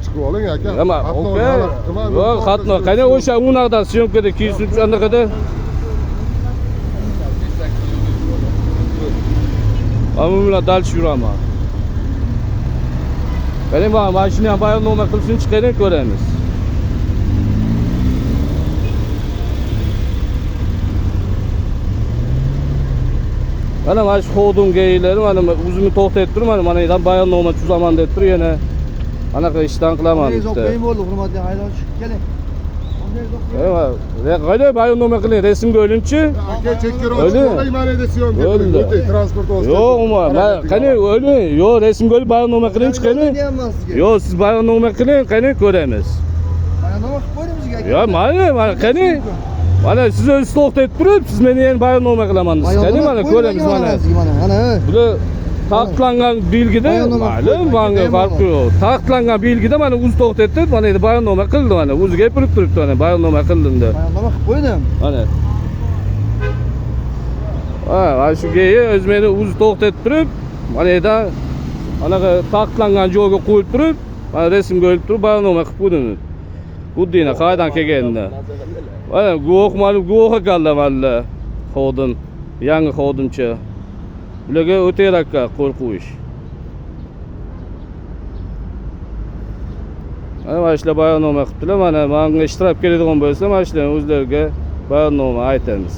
Chiqib oling aka. Nima? Okey. Yo'q, xatno. Qani o'sha unaqdan syomkada kiysin anaqada. Ama bilan dalch yuraman. Qani bak, mashinani ham bayonnoma qilsin, chiqaring ko'ramiz. Mana shu xodim geylari mana o'zimni to'xtatib turib, mana yerdan bayonnoma tuzaman deb turib, yana anaqa ishdan qilaman debdi. Zo'qing bo'ldi, hurmatli haydovchi. Keling. Qanday bayonnoma qiling, rasmga o'linchi. Aka chekkaroq chiqmay mana edi syomka. O'tay transport vositasi. Yo'q, umuman. Qani o'ling, yo'q, rasmga olib bayonnoma qiling, chiqaring. Yo'q, siz bayonnoma qiling, qani ko'ramiz. Bayonnoma qilib qo'ydim sizga. Yo'q, mana qani. Mana siz o'zingiz to'xtatib turib, siz meni endi bayonnoma qilaman desiz. Qani mana ko'ramiz mana. Mana. Bular taqiqlangan belgida, ma'lum, bunga farqi yo'q. Taqiqlangan belgida mana o'zi to'xtatdi, mana endi bayonnoma qildi mana. O'zi gapirib turibdi mana bayonnoma qildim deb. Bayonnoma qilib qo'ydim. Mana. Mana shu geyi o'zi meni o'zi to'xtatib turib, mana yerda anaqa taqiqlangan joyga qo'yib turib, mana rasmga olib turib bayonnoma qilib qo'ydim. Xuddina qaydan kelganda. Mana guvoh ekanlar mana xodim, yangi xodimcha. Bularga o'tayrakka qo'rquv ish. Mana shular bayonnoma qilibdilar. Mana menga ishtirok keladigan bo'lsa, mana shularni o'zlariga bayonnoma aytamiz.